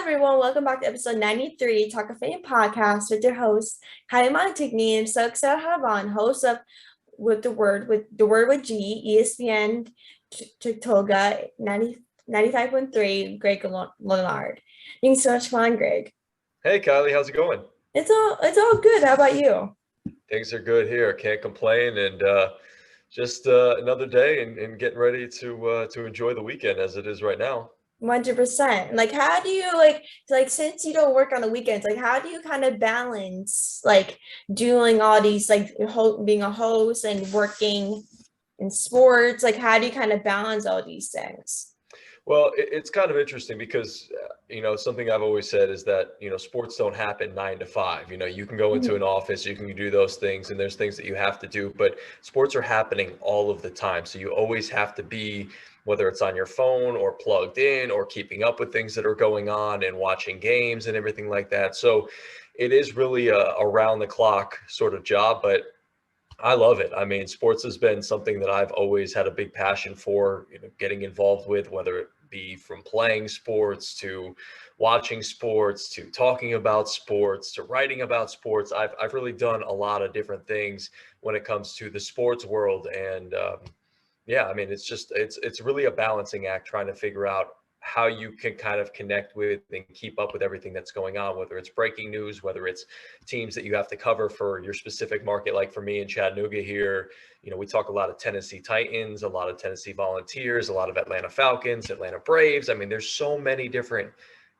everyone. Welcome back to episode 93, Talkoffamepod podcast with your host, Kyliemontigney. I'm so excited to have on host of with G, ESPN Chattanooga 95.3, Greg Larnerd. Thanks so much for on, Greg. Hey Kylie, how's it going? It's all good. How about you? Things are good here. Can't complain, and just another day and getting ready to enjoy the weekend as it is right now. 100%. Like, how do you since you don't work on the weekends, like how do you kind of balance doing all these being a host and working in sports? Like, how do you kind of balance all these things? Well, it's kind of interesting because something I've always said is that sports don't happen 9 to 5. You can go into Mhm. an office, you can do those things, and there's things that you have to do, but sports are happening all of the time. So you always have to be, whether it's on your phone or plugged in or keeping up with things that are going on and watching games and everything like that. So it is really a around the clock sort of job, but I love it. I mean, sports has been something that I've always had a big passion for, getting involved with, whether it be from playing sports to watching sports to talking about sports to writing about sports. I've really done a lot of different things when it comes to the sports world, and yeah, I mean, it's really a balancing act trying to figure out how you can kind of connect with and keep up with everything that's going on, whether it's breaking news, whether it's teams that you have to cover for your specific market. Like for me in Chattanooga here, we talk a lot of Tennessee Titans, a lot of Tennessee Volunteers, a lot of Atlanta Falcons, Atlanta Braves. I mean, there's so many different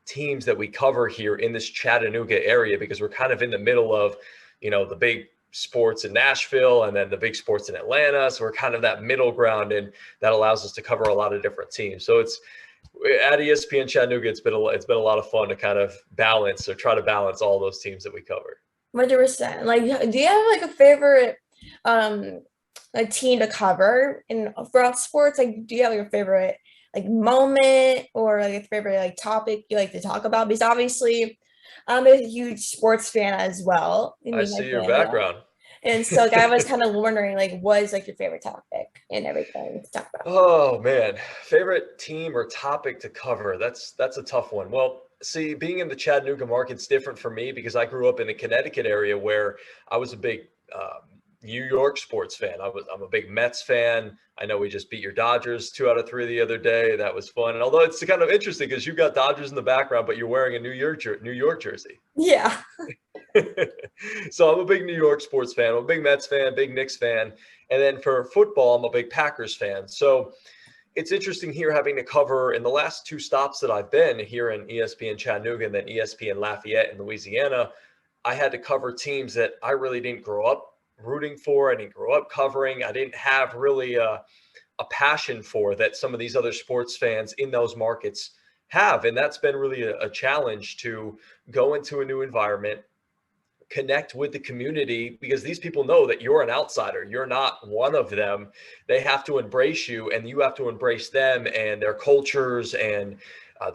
teams that we cover here in this Chattanooga area because we're kind of in the middle of, the big sports in Nashville and then the big sports in Atlanta. So we're kind of that middle ground, and that allows us to cover a lot of different teams. So it's at ESPN Chattanooga. It's been a lot of fun to kind of balance or try to balance all those teams that we cover. 100%. Like, do you have a favorite um a team to cover in for all sports? Like, do you have a favorite moment or a favorite topic you like to talk about? Because obviously I'm a huge sports fan as well. I I mean, my see your family. background. And so I was kind of wondering, what is your favorite topic and everything to talk about? Oh man, favorite team or topic to cover? That's a tough one. Well, see, being in the Chattanooga market's different for me because I grew up in the Connecticut area where I was a big New York sports fan. I'm a big Mets fan. I know we just beat your Dodgers 2 out of 3 the other day. That was fun. And although it's kind of interesting because you got Dodgers in the background, but you're wearing a New York jersey. Yeah. So I'm a big New York sports fan. I'm a big Mets fan, big Knicks fan. And then for football, I'm a big Packers fan. So it's interesting here having to cover in the last two stops that I've been here in ESPN Chattanooga and then ESPN Lafayette in Louisiana. I had to cover teams that I really didn't grow up rooting for. I didn't grow up covering. I didn't have really a passion for that some of these other sports fans in those markets have. And that's been really a challenge to go into a new environment, connect with the community, because these people know that you're an outsider. You're not one of them. They have to embrace you, and you have to embrace them and their cultures and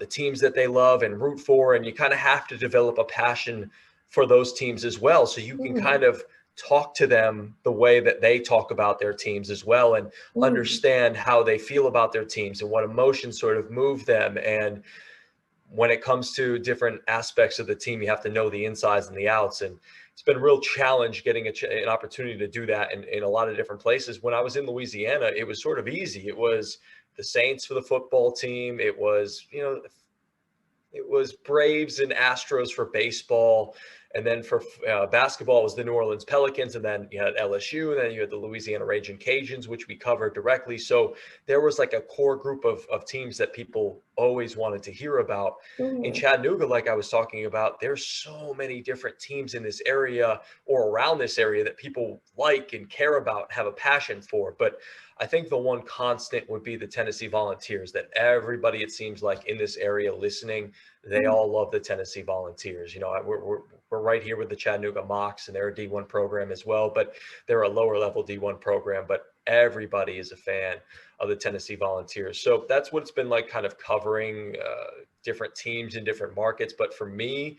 the teams that they love and root for. And you kind of have to develop a passion for those teams as well. So you can Mhm. kind of talk to them the way that they talk about their teams as well, and Mhm. understand how they feel about their teams and what emotions sort of move them. And when it comes to different aspects of the team, you have to know the insides and the outs. And it's been a real challenge getting an opportunity to do that in a lot of different places. When I was in Louisiana, it was sort of easy. It was the Saints for the football team. It was Braves and Astros for baseball. And then for basketball, it was the New Orleans Pelicans. And then you had LSU. And then you had the Louisiana Raging Cajuns, which we covered directly. So there was like a core group of teams that people always wanted to hear about. In Mhm. Chattanooga, like I was talking about, there's so many different teams in this area or around this area that people like and care about, have a passion for. But I think the one constant would be the Tennessee Volunteers, that everybody, it seems like in this area listening, they Mhm. all love the Tennessee Volunteers. We're right here with the Chattanooga Mocs, and they're a D1 program as well, but they're a lower level D1 program. But everybody is a fan of the Tennessee Volunteers. So that's what it's been like, kind of covering different teams in different markets. But for me,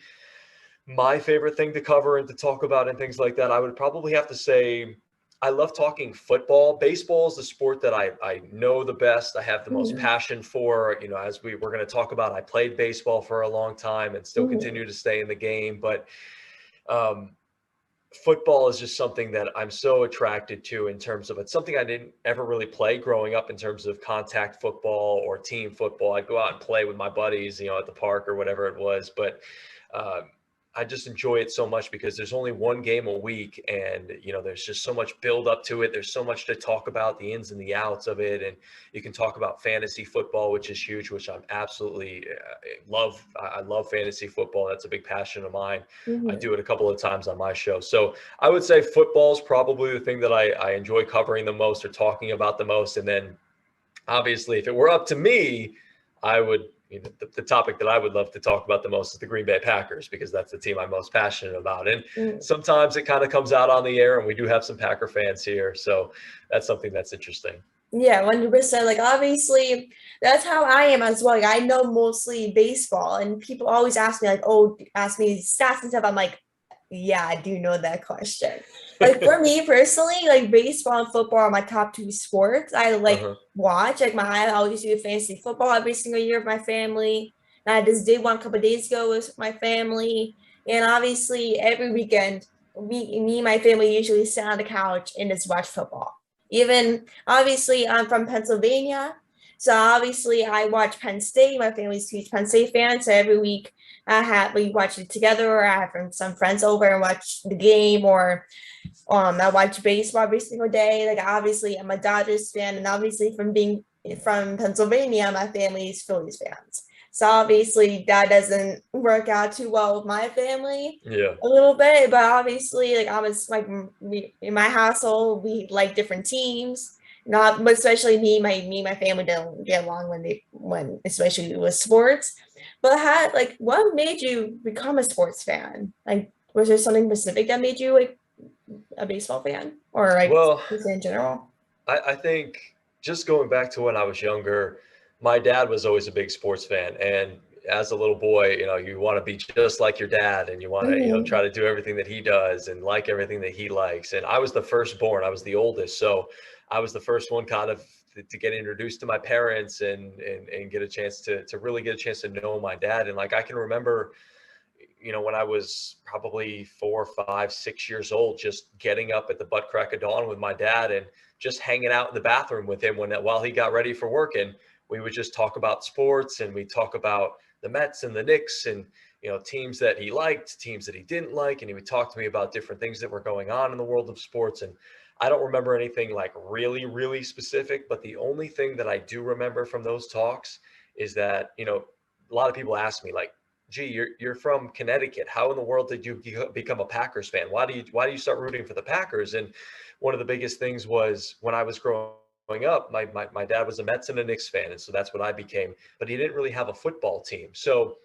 my favorite thing to cover and to talk about and things like that, I would probably have to say I love talking football. Baseball is the sport that I know the best. I have the most Mhm. passion for. As we're going to talk about, I played baseball for a long time and still Mhm. continue to stay in the game. But um, football is just something that I'm so attracted to in terms of, it's something I didn't ever really play growing up in terms of contact football or team football. I'd go out and play with my buddies, at the park or whatever it was. But uh, I just enjoy it so much because there's only one game a week, and there's just so much build up to it. There's so much to talk about, the ins and the outs of it, and you can talk about fantasy football, which is huge, which I'm absolutely love. I love fantasy football. That's a big passion of mine. I Mhm. do it a couple of times on my show. So I would say football is probably the thing that I enjoy covering the most or talking about the most. And then obviously, if it were up to me, I would, the topic that I would love to talk about the most is the Green Bay Packers, because that's the team I'm most passionate about. And Mhm. sometimes it kind of comes out on the air, and we do have some Packer fans here. So that's something that's interesting. Yeah, 100%. Like, obviously, that's how I am as well. Like, I know mostly baseball, and people always ask me, like, oh, ask me stats and stuff. I'm like, yeah, I do know that question. Like, for me personally, like, baseball and football are my top two sports. I like Uh-huh. watch. Like, I always do fantasy football every single year with my family. And I just did one a couple of days ago with my family. And obviously, every weekend, me and my family usually sit on the couch and just watch football. Even obviously, I'm from Pennsylvania, so obviously I watch Penn State. My family's huge Penn State fans, so every week we watch it together, or I have some friends over and watch the game, or I watch baseball every single day. Like, obviously, I'm a Dodgers fan, and obviously from being from Pennsylvania, my family is Phillies fans. So obviously that doesn't work out too well with my family Yeah. a little bit, but obviously, like, like in my household, we like different teams. Not, but especially my family don't get along when especially with sports. But what made you become a sports fan? Like, was there something specific that made you like a baseball fan, or like Well, just in general? I think just going back to when I was younger, my dad was always a big sports fan. And as a little boy, you want to be just like your dad, and you want to, try Mhm. to do everything that he does and like everything that he likes. And I was the firstborn, I was the oldest. So I was the first one kind of to get introduced to my parents and get a chance to really get a chance to know my dad. And like, I can remember, when I was probably 4, 5, 6 years old, just getting up at the butt crack of dawn with my dad and just hanging out in the bathroom with him while he got ready for work. And we would just talk about sports, and we talk about the Mets and the Knicks, and teams that he liked, teams that he didn't like, and he would talk to me about different things that were going on in the world of sports. And I don't remember anything like really, really specific, but the only thing that I do remember from those talks is that, a lot of people ask me, like, gee, you're from Connecticut. How in the world did you become a Packers fan? Why do you start rooting for the Packers? And one of the biggest things was when I was growing up, my dad was a Mets and a Knicks fan, and so that's what I became. But he didn't really have a football team, so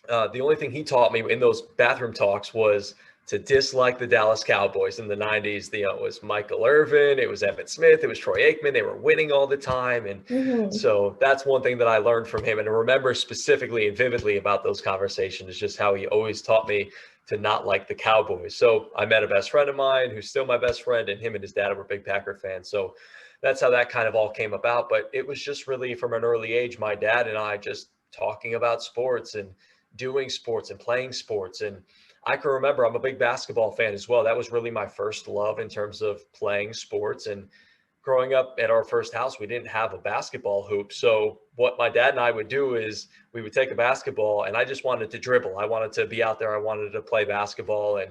the only thing he taught me in those bathroom talks was to dislike the Dallas Cowboys in the 90s. It was Michael Irvin, it was Emmitt Smith, it was Troy Aikman. They were winning all the time. And Mhm. so that's one thing that I learned from him. And to remember specifically and vividly about those conversations is just how he always taught me to not like the Cowboys. So I met a best friend of mine who's still my best friend, and him and his dad were big Packer fans. So that's how that kind of all came about. But it was just really from an early age, my dad and I just talking about sports and doing sports and playing sports. And I can remember, I'm a big basketball fan as well. That was really my first love in terms of playing sports. And growing up at our first house, we didn't have a basketball hoop. So what my dad and I would do is we would take a basketball, and I just wanted to dribble. I wanted to be out there. I wanted to play basketball. And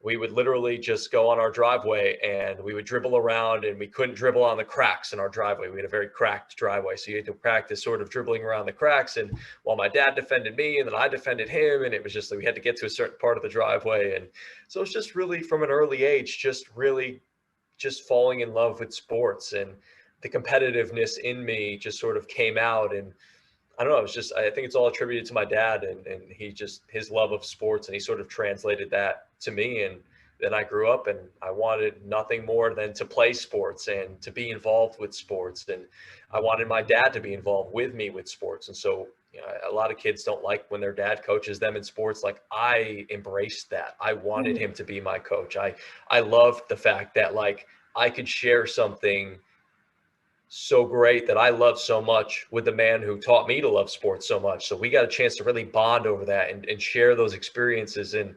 we would literally just go on our driveway and we would dribble around, and we couldn't dribble on the cracks in our driveway. We had a very cracked driveway. So you had to practice sort of dribbling around the cracks. And while my dad defended me, and then I defended him, and it was just like we had to get to a certain part of the driveway. And so it's just really from an early age, just really just falling in love with sports, and the competitiveness in me just sort of came out. And I don't know, it's just, I think it's all attributed to my dad, and he just, his love of sports, and he sort of translated that to me. And then I grew up and I wanted nothing more than to play sports and to be involved with sports. And I wanted my dad to be involved with me with sports. And so, a lot of kids don't like when their dad coaches them in sports. Like, I embraced that. I wanted him Mhm. to be my coach. I loved the fact that, like, I could share something so great that I love so much with the man who taught me to love sports so much. So we got a chance to really bond over that and share those experiences. And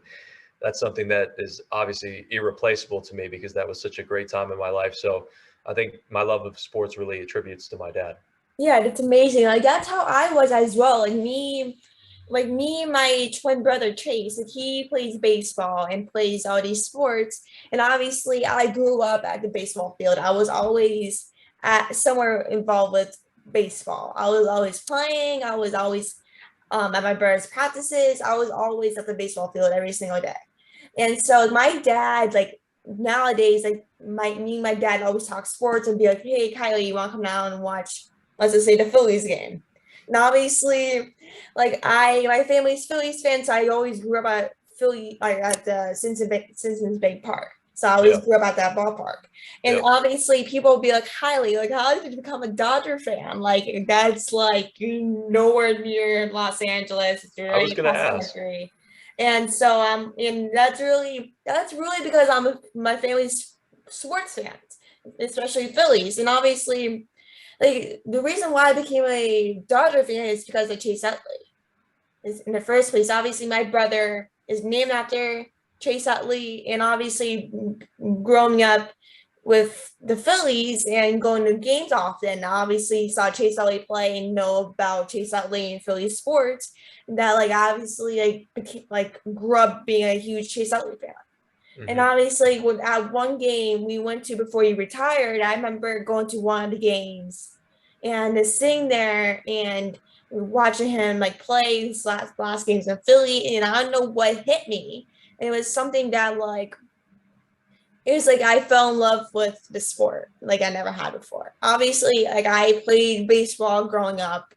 that's something that is obviously irreplaceable to me because that was such a great time in my life. So I think my love of sports really attributes to my dad. Yeah, that's amazing. Like that's how I was as well. Like me and my twin brother Chase, like he plays baseball and plays all these sports. And obviously I grew up at the baseball field. I was always at somewhere involved with baseball. I was always playing. I was always at my brother's practices. I was always at the baseball field every single day. And so my dad, like nowadays, like my dad always talk sports and be like, "Hey, Kylie, you want to come down and watch, let's just say the Phillies game?" And obviously, like my family's Phillies fans, so I always grew up at like at the Simpsons Bank Park. So I always Yeah. grew up at that ballpark. And Yeah. obviously people will be like, Kylie, like, how did you become a Dodger fan? Like, that's like nowhere near Los Angeles. It's I was right going to across the ask. country. And so and that's really because my family's sports fans, especially Phillies. And obviously, like the reason why I became a Dodger fan is because of Chase Utley is in the first place. Obviously, my brother is named after Chase Utley, and obviously, growing up with the Phillies and going to games often, obviously saw Chase Utley play and know about Chase Utley and Philly sports. That like obviously like grew up being a huge Chase Utley fan. And Hmm. obviously, when at one game we went to before he retired, I remember going to one of the games and just sitting there and watching him like play his last games in Philly. And I don't know what hit me. It was something that like it was like I fell in love with the sport like I never had before. Obviously, like I played baseball growing up,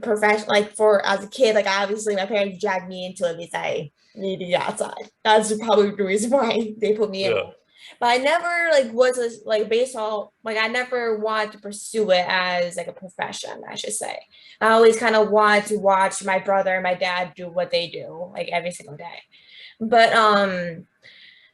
professional like for as a kid. Like obviously, my parents dragged me into it because I needed to get outside. That's probably the reason why they put me in Yeah. it. But I never like was a, like baseball. Like I never wanted to pursue it as like a profession. I should say. I always kind of wanted to watch my brother and my dad do what they do like every single day. But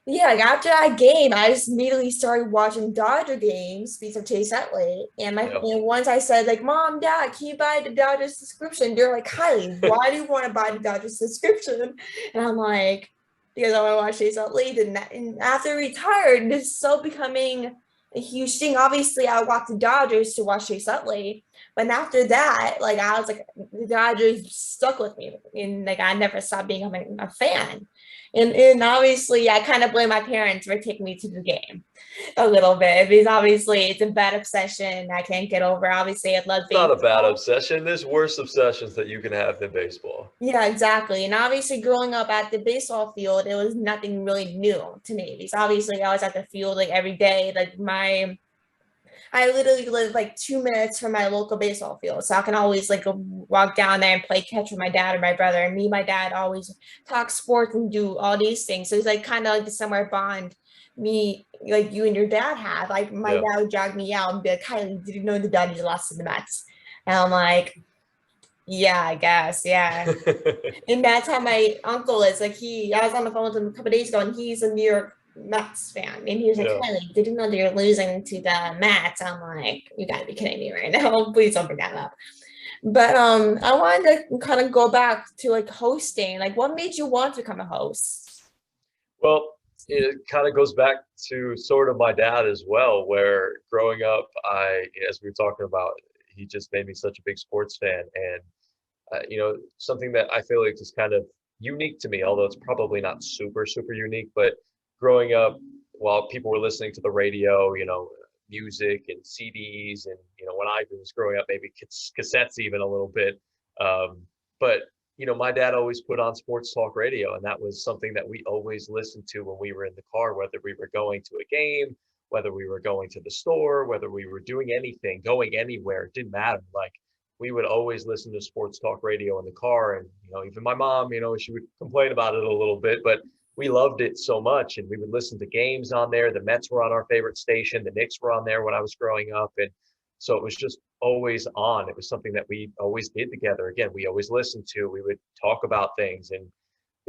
yeah, like after that game, I just immediately started watching Dodger games because of Chase Utley. Yeah. And once I said, like, Mom, Dad, can you buy the Dodgers subscription? They're like, Kylie, why do you want to buy the Dodgers subscription? And I'm like, because I want to watch Chase Utley. And after he retired, this is so becoming a huge thing. Obviously, I watched the Dodgers to watch Chase Utley. But after that, like I was like, the Dodgers stuck with me. And like I never stopped being a fan. And obviously, I kind of blame my parents for taking me to the game a little bit because obviously it's a bad obsession I can't get over. Obviously, I love It's not a bad baseball. obsession. There's worse obsessions that you can have than baseball. Yeah, exactly. And obviously, growing up at the baseball field, it was nothing really new to me because obviously I was at the field like every day. I literally live like 2 minutes from my local baseball field. So I can always like go walk down there and play catch with my dad or my brother. And me and my dad always talk sports and do all these things. So it's like kind of like the summer bond me, like you and your dad have. Like my Yeah. dad would drag me out and be like, Kylie, did you know the Dodgers lost to the Mets? And I'm like, yeah, I guess. Yeah. And that's how my uncle is. Like I was on the phone with him a couple days ago, and he's a New York Mets fan. And he was like, Yeah. Kylie, did you know they're losing to the Mets? I'm like, you gotta be kidding me right now. Please don't bring that up. But I wanted to kind of go back to like hosting. Like, what made you want to become a host? Well, it kind of goes back to sort of my dad as well, where growing up, as we were talking about, he just made me such a big sports fan. And, something that I feel like is kind of unique to me, although it's probably not super, super unique, but growing up, while people were listening to the radio, music and CDs, and, when I was growing up, maybe cassettes even a little bit. But my dad always put on sports talk radio, and that was something that we always listened to when we were in the car, whether we were going to a game, whether we were going to the store, whether we were doing anything, going anywhere, it didn't matter. Like we would always listen to sports talk radio in the car. And, even my mom, she would complain about it a little bit, but we loved it so much. And we would listen to games on there. The Mets were on our favorite station. The Knicks were on there when I was growing up. And so it was just always on. It was something that we always did together. Again, we always listened to. We would talk about things. And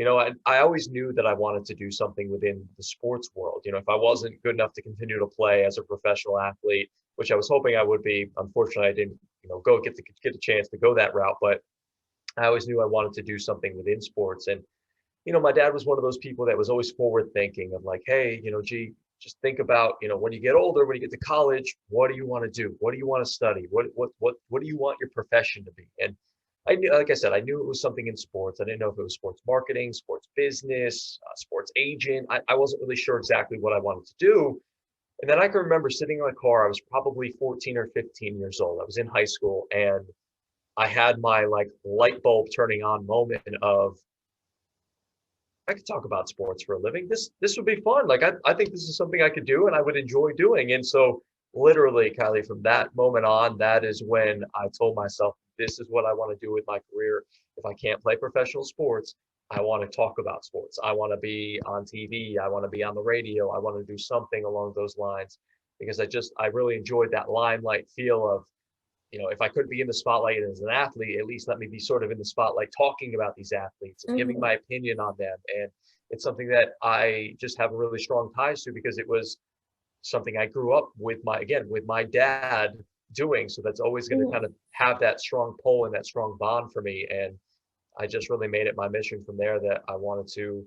I always knew that I wanted to do something within the sports world. If I wasn't good enough to continue to play as a professional athlete, which I was hoping I would be, unfortunately, I didn't, go get a chance to go that route. But I always knew I wanted to do something within sports. And, my dad was one of those people that was always forward thinking of like, hey, gee, just think about, when you get older, when you get to college, what do you want to do? What do you want to study? What do you want your profession to be? And I knew, like I said, I knew it was something in sports. I didn't know if it was sports marketing, sports business, sports agent. I wasn't really sure exactly what I wanted to do. And then I can remember sitting in my car. I was probably 14 or 15 years old. I was in high school, and I had my like light bulb turning on moment of, I could talk about sports for a living. This would be fun. Like I think this is something I could do and I would enjoy doing. And so literally, Kylie, from that moment on, that is when I told myself, this is what I want to do with my career. If I can't play professional sports, I want to talk about sports. I want to be on TV. I want to be on the radio. I want to do something along those lines because I really enjoyed that limelight feel of, if I couldn't be in the spotlight as an athlete, at least let me be sort of in the spotlight talking about these athletes and giving my opinion on them. And it's something that I just have a really strong ties to because it was something I grew up with with my dad doing. So that's always going to kind of have that strong pull and that strong bond for me. And I just really made it my mission from there that I wanted to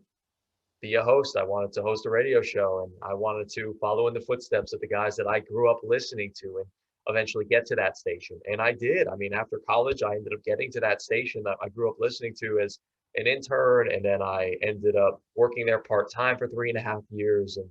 be a host. I wanted to host a radio show, and I wanted to follow in the footsteps of the guys that I grew up listening to and eventually get to that station. And I did. I mean, after college, I ended up getting to that station that I grew up listening to as an intern. And then I ended up working there part-time for 3.5 years. And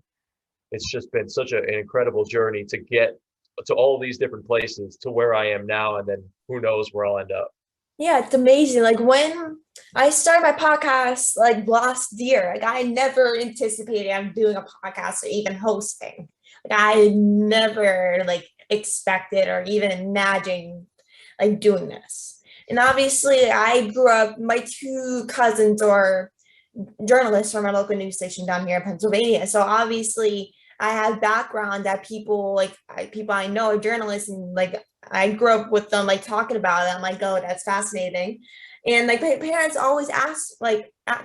it's just been such an incredible journey to get to all these different places to where I am now. And then who knows where I'll end up. Yeah, it's amazing. Like when I started my podcast like last year, like I never anticipated I'm doing a podcast or even hosting. Like I never like expected or even imagined like doing this. And obviously I grew up, my two cousins are journalists from our local news station down here in Pennsylvania. So obviously I have background that people I know are journalists, and like I grew up with them like talking about it. I'm like, oh, that's fascinating. And like my parents always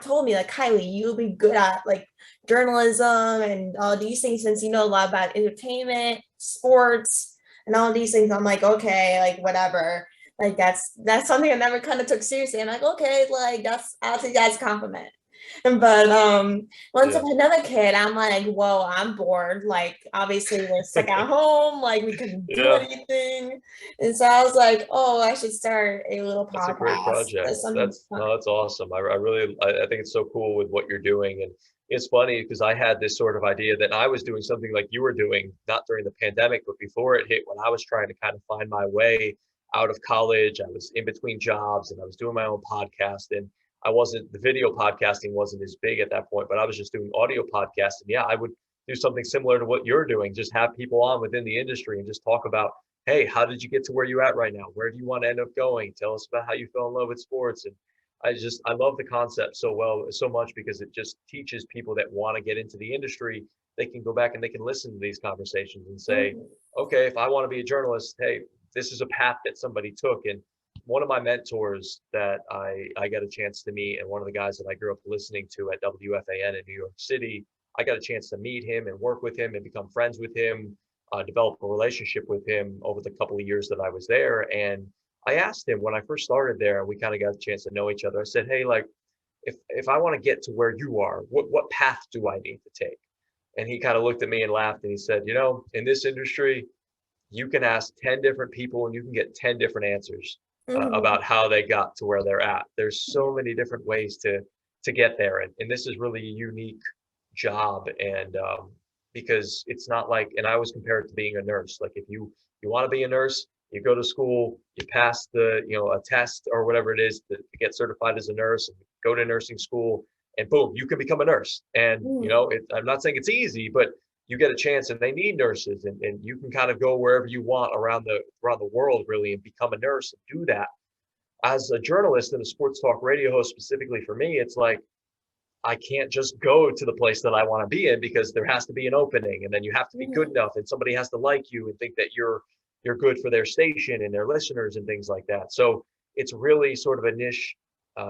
told me like, Kylie, you'll be good at like journalism and all these things since you know a lot about entertainment, sports, and all these things. I'm like, okay, like whatever. Like that's something I never kind of took seriously. I'm like, okay, like I'll take that as a compliment. But once I Yeah. had another kid, I'm like, whoa, I'm bored. Like obviously we're stuck at home, like we couldn't do Yeah. anything. And so I was like, oh, I should start a little That's a great podcast. project. That's something fun. That's awesome. I think it's so cool with what you're doing. And it's funny because I had this sort of idea that I was doing something like you were doing, not during the pandemic, but before it hit, when I was trying to kind of find my way out of college. I was in between jobs and I was doing my own podcast, and the video podcasting wasn't as big at that point, but I was just doing audio podcasts. And yeah, I would do something similar to what you're doing, just have people on within the industry and just talk about, hey, how did you get to where you're at right now? Where do you want to end up going? Tell us about how you fell in love with sports. And I love the concept so much because it just teaches people that want to get into the industry. They can go back and they can listen to these conversations and say, Mhm. okay, if I want to be a journalist, hey, this is a path that somebody took. And one of my mentors that I got a chance to meet, and one of the guys that I grew up listening to at WFAN in New York City, I got a chance to meet him and work with him and become friends with him, develop a relationship with him over the couple of years that I was there. And I asked him when I first started there, we kind of got a chance to know each other. I said, hey, like, if I want to get to where you are, what path do I need to take? And he kind of looked at me and laughed and he said, in this industry, you can ask 10 different people and you can get 10 different answers Mhm. about how they got to where they're at. There's so many different ways to get there. And this is really a unique job. And because it's not like, and I always compare it to being a nurse. Like if you want to be a nurse, you go to school, you pass a test or whatever it is to get certified as a nurse, and go to nursing school, and boom, you can become a nurse. And Mhm. I'm not saying it's easy, but you get a chance, and they need nurses, and you can kind of go wherever you want around the world really and become a nurse and do that. As a journalist and a sports talk radio host, specifically for me, it's like I can't just go to the place that I want to be in because there has to be an opening, and then you have to be good Mhm. enough, and somebody has to like you and think that you're good for their station and their listeners and things like that. So it's really sort of a niche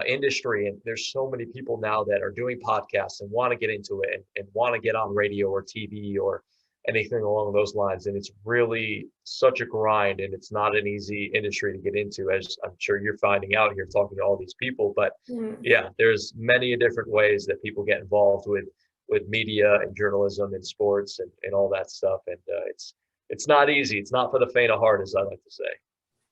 industry. And there's so many people now that are doing podcasts and want to get into it and want to get on radio or TV or anything along those lines. And it's really such a grind, and it's not an easy industry to get into, as I'm sure you're finding out here talking to all these people. But yeah, there's many different ways that people get involved with media and journalism and sports and all that stuff. And it's not easy. It's not for the faint of heart, as I like to say.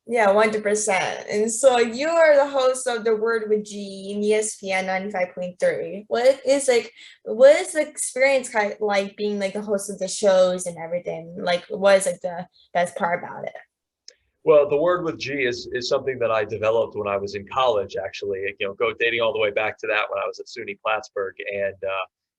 Yeah, 100%. And so you are the host of The Word with G in ESPN 95.3. What is the experience kind of like being like the host of the shows and everything? Like, what is like the best part about it? Well, The Word with G is something that I developed when I was in college, actually. Go dating all the way back to that when I was at SUNY Plattsburgh. And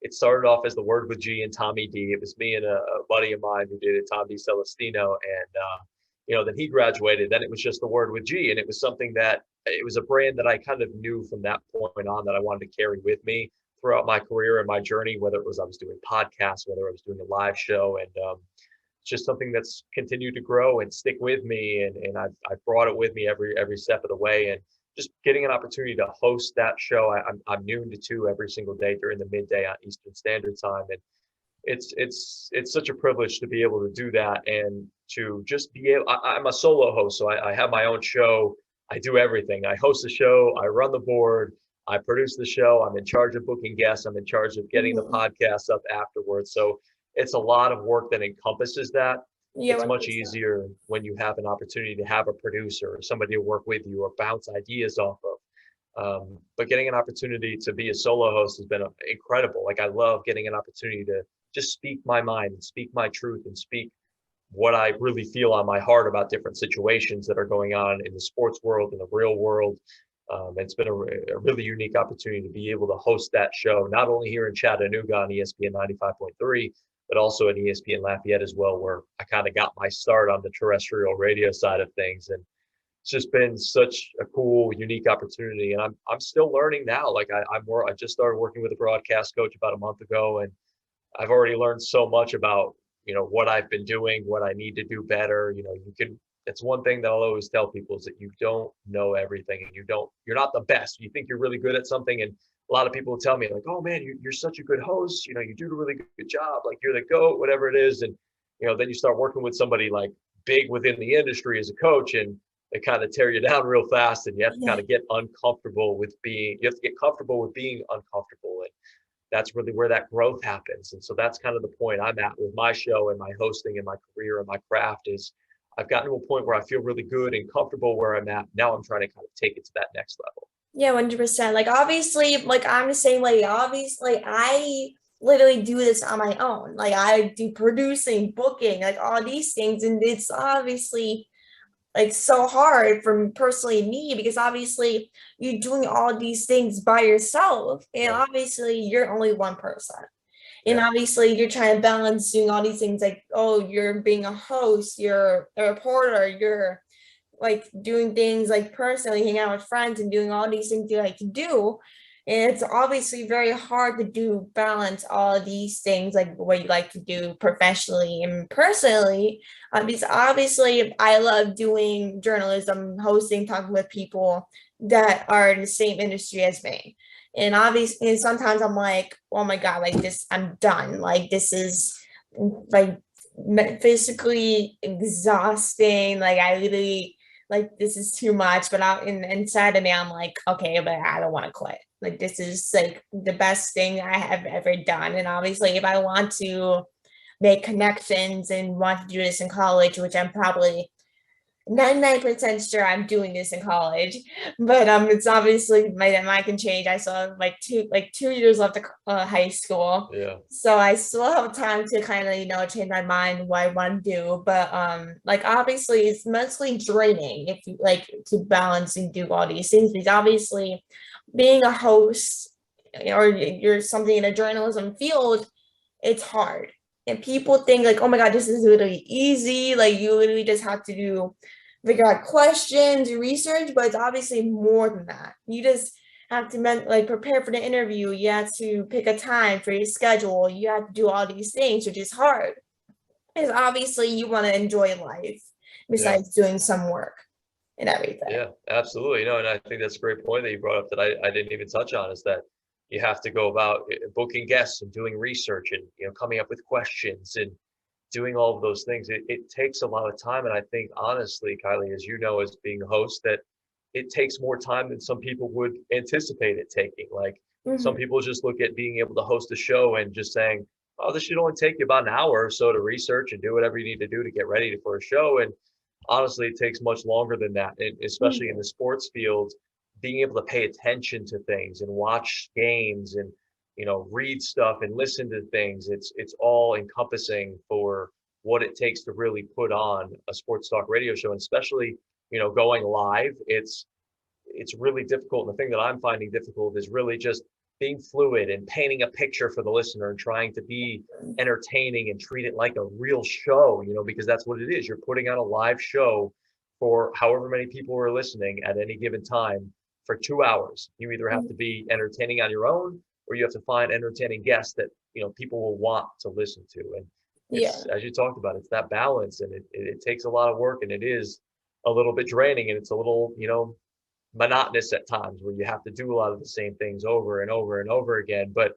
it started off as The Word with G and Tommy D. It was me and a buddy of mine who did it, Tom D. Celestino. And then he graduated. Then it was just The Word with G. And it was something that it was a brand that I kind of knew from that point on that I wanted to carry with me throughout my career and my journey, whether it was I was doing podcasts, whether I was doing a live show. And it's just something that's continued to grow and stick with me. And I've brought it with me every step of the way. And just getting an opportunity to host that show. I'm noon to 2 every single day during the midday on Eastern Standard Time. And it's such a privilege to be able to do that and to just be able, I'm a solo host, so I have my own show. I do everything. I host the show, I run the board, I produce the show, I'm in charge of booking guests, I'm in charge of getting the podcast up afterwards. So it's a lot of work that encompasses that. Yeah, it's much 100%. easier when you have an opportunity to have a producer or somebody to work with you or bounce ideas off of. But getting an opportunity to be a solo host has been incredible. Like, I love getting an opportunity to just speak my mind and speak my truth and speak what I really feel on my heart about different situations that are going on in the sports world, in the real world. It's been a really unique opportunity to be able to host that show, not only here in Chattanooga on ESPN 95.3, but also at ESPN Lafayette as well, where I kind of got my start on the terrestrial radio side of things. And it's just been such a cool, unique opportunity. And I'm still learning now. Like, I just started working with a broadcast coach about a month ago, and I've already learned so much about, what I've been doing, what I need to do better. It's one thing that I'll always tell people is that you don't know everything, and you're not the best. You think you're really good at something. And a lot of people will tell me, like, oh man, you're such a good host. You do a really good job. Like, you're the GOAT, whatever it is. And, then you start working with somebody like big within the industry as a coach, and they kind of tear you down real fast, and you have to kind of get uncomfortable with you have to get comfortable with being uncomfortable. And that's really where that growth happens. And so that's kind of the point I'm at with my show and my hosting and my career and my craft is I've gotten to a point where I feel really good and comfortable where I'm at. Now I'm trying to kind of take it to that next level. Yeah, 100%. Like, obviously, like, I'm the same way. Obviously, I literally do this on my own. Like, I do producing, booking, like all these things. And it's obviously like so hard for personally me, because obviously you're doing all these things by yourself, and obviously you're only one person. And obviously you're trying to balance doing all these things, like, oh, you're being a host, you're a reporter, you're like doing things like personally hanging out with friends and doing all these things you like to do. And it's obviously very hard to balance all of these things, like what you like to do professionally and personally. Because obviously I love doing journalism, hosting, talking with people that are in the same industry as me. And obviously, and sometimes I'm like, oh my God, like this, I'm done. Like, this is like physically exhausting. Like, I literally, like, this is too much. But inside of me, I'm like, okay, but I don't want to quit. Like, this is like the best thing I have ever done. And obviously, if I want to make connections and want to do this in college, which I'm probably 99% sure I'm doing this in college, but it's obviously that might can change. I still have like 2 years left of high school, so I still have time to kind of change my mind what I want to do. But like, obviously it's mostly draining if you like to balance and do all these things, because obviously being a host or you're something in a journalism field, it's hard. And people think like, oh my God, this is literally easy. Like, you literally just have to figure out questions, research, but it's obviously more than that. You just have to prepare for the interview. You have to pick a time for your schedule. You have to do all these things, which is hard. Because obviously you want to enjoy life besides doing some work. and everything. Yeah, absolutely. And I think that's a great point that you brought up that I didn't even touch on, is that you have to go about booking guests and doing research and, coming up with questions and doing all of those things. It takes a lot of time. And I think honestly, Kylie, as you know, as being a host, that it takes more time than some people would anticipate it taking. Like some Hmm. people just look at being able to host a show and just saying, oh, this should only take you about an hour or so to research and do whatever you need to do to get ready for a show. And honestly, it takes much longer than that, and especially in Hmm. the sports field, being able to pay attention to things and watch games and read stuff and listen to things. It's all encompassing for what it takes to really put on a sports talk radio show, and especially going live. It's really difficult. And the thing that I'm finding difficult is really just being fluid and painting a picture for the listener and trying to be entertaining and treat it like a real show, because that's what it is. You're putting on a live show for however many people are listening at any given time for 2 hours. You either have to be entertaining on your own, or you have to find entertaining guests that, people will want to listen to. And it's, Yeah. as you talked about, it's that balance, and it takes a lot of work, and it is a little bit draining, and it's a little, monotonous at times where you have to do a lot of the same things over and over and over again. But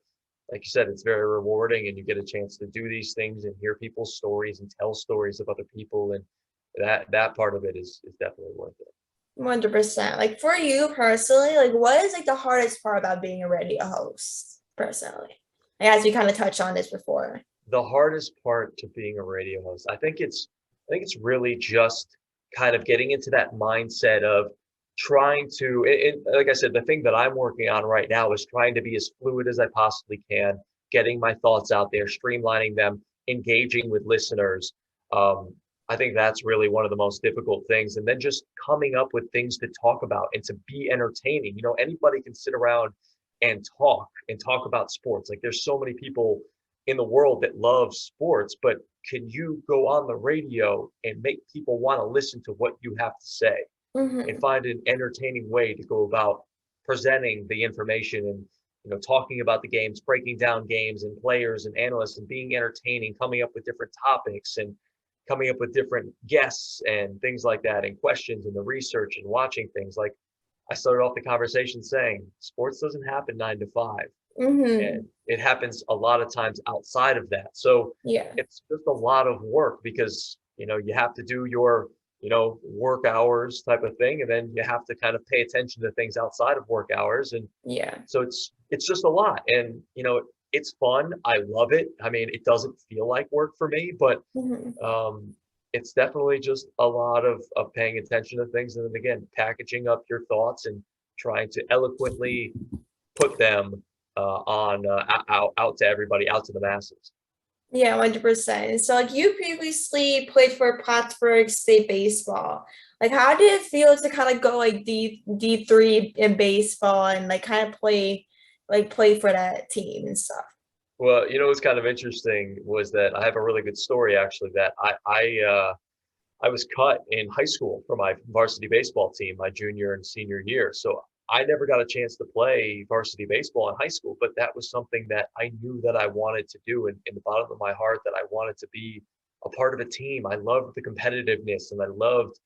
like you said, it's very rewarding, and you get a chance to do these things and hear people's stories and tell stories of other people. And that part of it is definitely worth it. 100%. Like for you personally, like what is like the hardest part about being a radio host personally? Like, as we kind of touched on this before. The hardest part to being a radio host, I think it's really just kind of getting into that mindset of trying to, and like I said, the thing that I'm working on right now is trying to be as fluid as I possibly can, getting my thoughts out there, streamlining them, engaging with listeners. Um, I think that's really one of the most difficult things. And then just coming up with things to talk about and to be entertaining. Anybody can sit around and talk about sports. Like there's so many people in the world that love sports, but can you go on the radio and make people want to listen to what you have to say and Hmm. find an entertaining way to go about presenting the information and talking about the games, breaking down games and players and analysts and being entertaining, coming up with different topics and coming up with different guests and things like that, and questions and the research and watching things. Like I started off the conversation saying sports doesn't happen 9 to 5, Hmm. and it happens a lot of times outside of that. So Yeah. it's just a lot of work because you have to do your work hours type of thing, and then you have to kind of pay attention to things outside of work hours. And Yeah. so it's just a lot. And it's fun. I love it. I mean, it doesn't feel like work for me, but Hmm. um it's definitely just a lot of paying attention to things, and then again packaging up your thoughts and trying to eloquently put them on out to everybody, out to the masses. Yeah, 100%. So like you previously played for Plattsburgh State baseball. Like how did it feel to kind of go like D3 in baseball and like kind of play for that team and stuff? Well, what's kind of interesting was that I have a really good story actually, that I was cut in high school for my varsity baseball team my junior and senior year. So I never got a chance to play varsity baseball in high school, but that was something that I knew that I wanted to do, and in the bottom of my heart that I wanted to be a part of a team. I loved the competitiveness, and I loved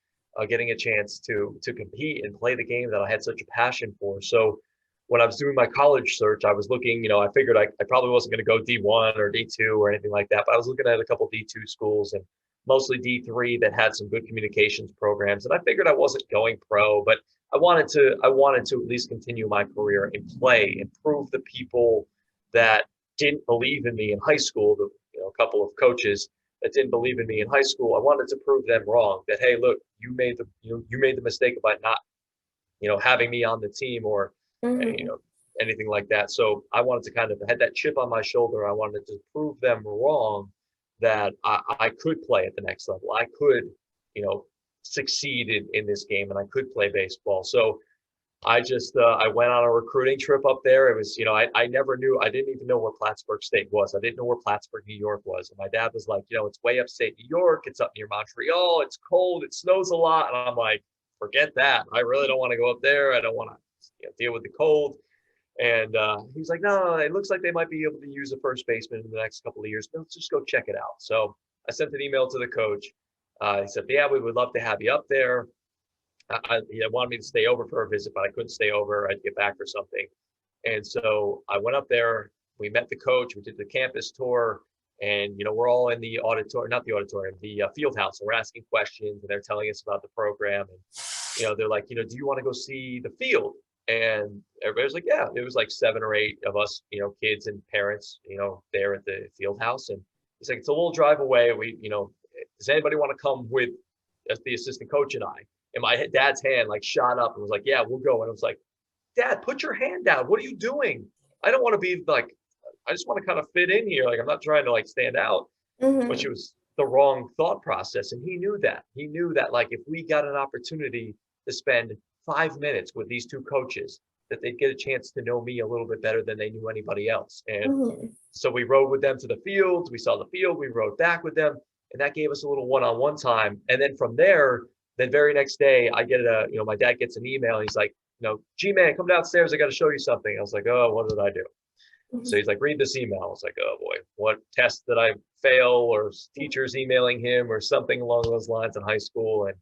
getting a chance to compete and play the game that I had such a passion for. So when I was doing my college search, I was looking, I figured I probably wasn't going to go D1 or D2 or anything like that, but I was looking at a couple D2 schools and mostly D3 that had some good communications programs. And I figured I wasn't going pro, but I wanted to at least continue my career and play and prove the people that didn't believe in me in high school, a couple of coaches that didn't believe in me in high school. I wanted to prove them wrong, that hey, look, you made the mistake by not having me on the team, or you Hmm. know anything like that. So I wanted to kind of had that chip on my shoulder. I wanted to prove them wrong, that I could play at the next level. I could, succeed in this game, and I could play baseball. So I went on a recruiting trip up there. It was, I never knew, I didn't even know where Plattsburgh State was. I didn't know where Plattsburgh, New York was. And my dad was like, it's way upstate New York. It's up near Montreal. It's cold. It snows a lot. And I'm like, forget that. I really don't want to go up there. I don't want to deal with the cold. And he's like, no, it looks like they might be able to use a first baseman in the next couple of years. Let's just go check it out. So I sent an email to the coach. He said, yeah, we would love to have you up there. He wanted me to stay over for a visit, but I couldn't stay over. I'd get back for something. And so I went up there. We met the coach. We did the campus tour. And, we're all in the auditorium, not the auditorium, the field house. And we're asking questions and they're telling us about the program. And, they're like, do you want to go see the field? And everybody was like, yeah. There was like 7 or 8 of us, kids and parents, there at the field house. And it's like, it's a little drive away. Does anybody want to come with the assistant coach and I? And my dad's hand like shot up and was like, yeah, we'll go. And I was like, Dad, put your hand down. What are you doing? I don't want to be like, I just want to kind of fit in here. Like, I'm not trying to like stand out, which was the wrong thought process. And he knew that. He knew that like if we got an opportunity to spend 5 minutes with these 2 coaches, that they'd get a chance to know me a little bit better than they knew anybody else. And so we rode with them to the field. We saw the field. We rode back with them. And that gave us a little one-on-one time. And then from there, the very next day, I get my dad gets an email. He's like, G-Man, come downstairs. I got to show you something. I was like, oh, what did I do? So he's like, read this email. I was like, oh boy, what test did I fail, or teachers emailing him or something along those lines in high school? And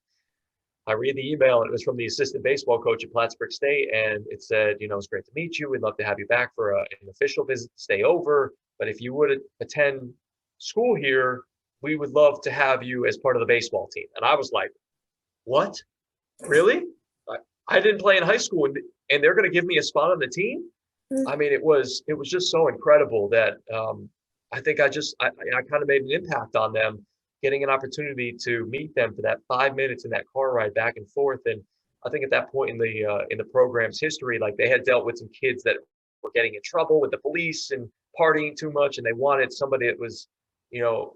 I read the email, and it was from the assistant baseball coach at Plattsburgh State. And it said, it's great to meet you. We'd love to have you back for an official visit to stay over. But if you would attend school here, we would love to have you as part of the baseball team. And I was like, what? Really? I didn't play in high school, and they're going to give me a spot on the team? I mean, it was just so incredible that I think I kind of made an impact on them, getting an opportunity to meet them for that 5 minutes in that car ride back and forth. And I think at that point in the program's history, like they had dealt with some kids that were getting in trouble with the police and partying too much, and they wanted somebody that was,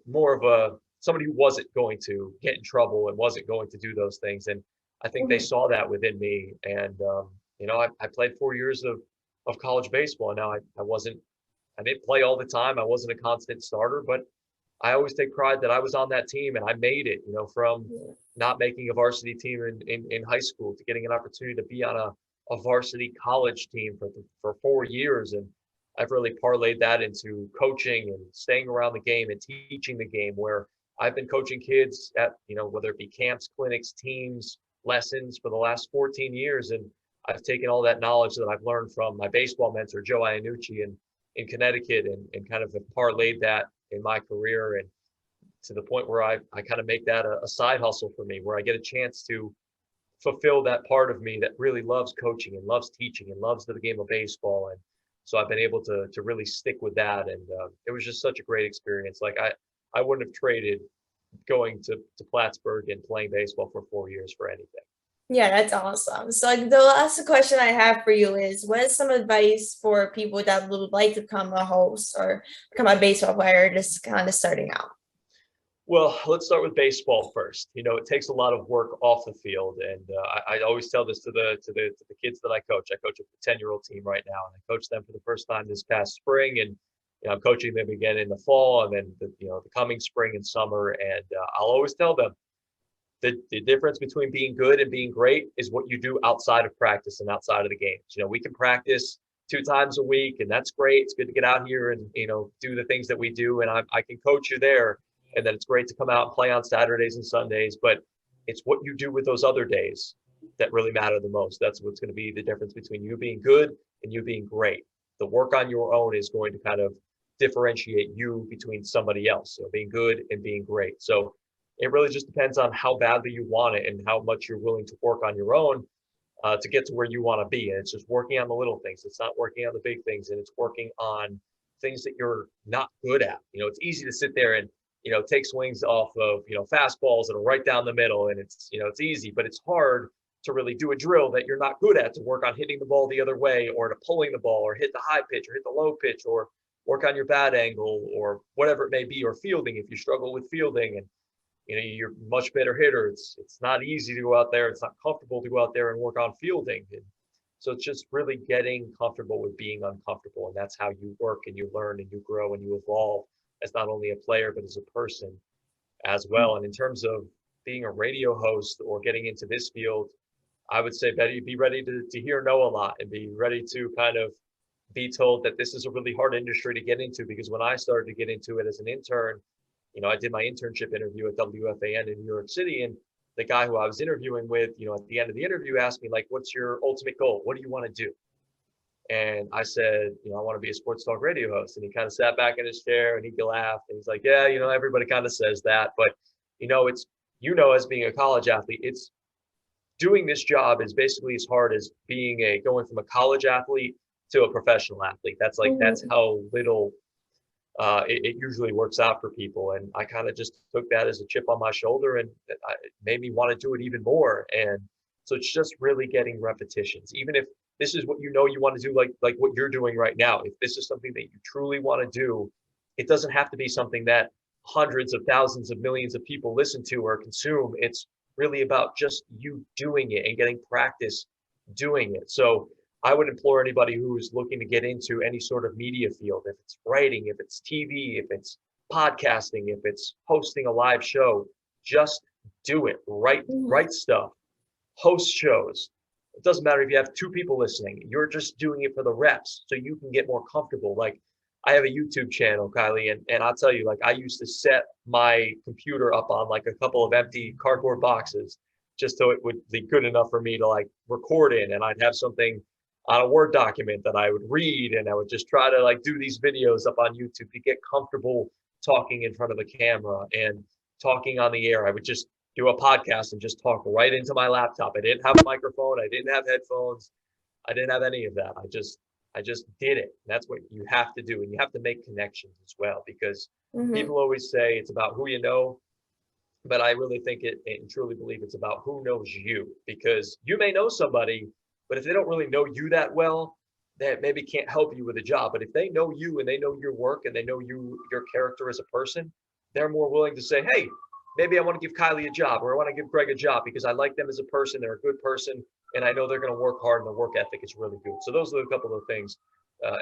more of somebody who wasn't going to get in trouble and wasn't going to do those things. And I think they saw that within me. And I played 4 years of college baseball. Now I didn't play all the time. I wasn't a constant starter, but I always take pride that I was on that team and I made it, from not making a varsity team in high school to getting an opportunity to be on a varsity college team for 4 years. And I've really parlayed that into coaching and staying around the game and teaching the game, where I've been coaching kids at, whether it be camps, clinics, teams, lessons for the last 14 years. And I've taken all that knowledge that I've learned from my baseball mentor, Joe Iannucci in Connecticut, and kind of have parlayed that in my career, and to the point where I kind of make that a side hustle for me, where I get a chance to fulfill that part of me that really loves coaching and loves teaching and loves the game of baseball. And so I've been able to really stick with that. And it was just such a great experience. Like I wouldn't have traded going to Plattsburgh and playing baseball for 4 years for anything. Yeah, that's awesome. So like the last question I have for you is, what is some advice for people that would like to become a host or become a baseball player, just kind of starting out? Well, let's start with baseball first. It takes a lot of work off the field, and I always tell this to the kids that I coach. I coach a 10-year-old team right now, and I coached them for the first time this past spring, and I'm coaching them again in the fall, and then the coming spring and summer. And I'll always tell them, the difference between being good and being great is what you do outside of practice and outside of the games. We can practice 2 times a week, and that's great. It's good to get out here and, do the things that we do. And I can coach you there. And then it's great to come out and play on Saturdays and Sundays. But it's what you do with those other days that really matter the most. That's what's going to be the difference between you being good and you being great. The work on your own is going to kind of differentiate you between somebody else. So being good and being great. So it really just depends on how badly you want it and how much you're willing to work on your own to get to where you want to be. And it's just working on the little things. It's not working on the big things, and it's working on things that you're not good at. It's easy to sit there and, take swings off of, fastballs that are right down the middle. And it's, it's easy, but it's hard to really do a drill that you're not good at, to work on hitting the ball the other way, or to pulling the ball, or hit the high pitch or hit the low pitch, or work on your bat angle, or whatever it may be, or fielding if you struggle with fielding. And you're a much better hitter. It's not easy to go out there. It's not comfortable to go out there and work on fielding. And so it's just really getting comfortable with being uncomfortable. And that's how you work and you learn and you grow and you evolve as not only a player, but as a person as well. And in terms of being a radio host or getting into this field, I would say be ready to hear no a lot, and be ready to kind of be told that this is a really hard industry to get into. Because when I started to get into it as an intern, I did my internship interview at WFAN in New York City, and the guy who I was interviewing with, at the end of the interview asked me like, what's your ultimate goal? What do you want to do? And I said, I want to be a sports talk radio host. And he kind of sat back in his chair and he laughed. And he's like, yeah, everybody kind of says that. But, it's, as being a college athlete, it's doing this job is basically as hard as going from a college athlete to a professional athlete. That's that's how little it usually works out for people. And I kind of just took that as a chip on my shoulder, and it made me want to do it even more. And so it's just really getting repetitions, even if this is what you want to do, like what you're doing right now. If this is something that you truly want to do, it doesn't have to be something that hundreds of thousands of millions of people listen to or consume. It's really about just you doing it and getting practice doing it. So I would implore anybody who's looking to get into any sort of media field, if it's writing, if it's TV, if it's podcasting, if it's hosting a live show, just do it. Write stuff, host shows. It doesn't matter if you have 2 people listening. You're just doing it for the reps so you can get more comfortable. Like, I have a YouTube channel, Kylie, and I'll tell you, like, I used to set my computer up on like a couple of empty cardboard boxes just so it would be good enough for me to like record in, and I'd have something on a Word document that I would read, and I would just try to like do these videos up on YouTube to get comfortable talking in front of a camera and talking on the air. I would just do a podcast and just talk right into my laptop. I didn't have a microphone. I didn't have headphones. I didn't have any of that. I just did it. That's what you have to do. And you have to make connections as well, because people always say it's about who you know, but I really think and truly believe it's about who knows you, because you may know somebody, but if they don't really know you that well, that maybe can't help you with a job. But if they know you and they know your work and they know your character as a person, they're more willing to say, hey, maybe I want to give Kylie a job, or I want to give Greg a job because I like them as a person. They're a good person, and I know they're going to work hard, and their work ethic is really good. So those are a couple of things,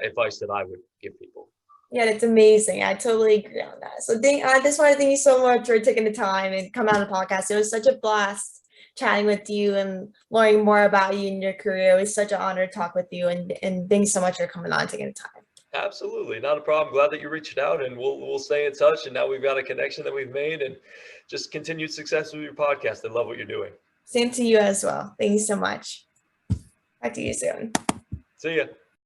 advice that I would give people. Yeah, that's amazing. I totally agree on that. So I just want to thank you so much for taking the time and coming on the podcast. It was such a blast chatting with you and learning more about you and your career. It was such an honor to talk with you, and thanks so much for coming on, taking the time. Absolutely, not a problem. Glad that you reached out, and we'll stay in touch. And now we've got a connection that we've made, and just continued success with your podcast. I love what you're doing. Same to you as well. Thank you so much. Talk to you soon. See ya.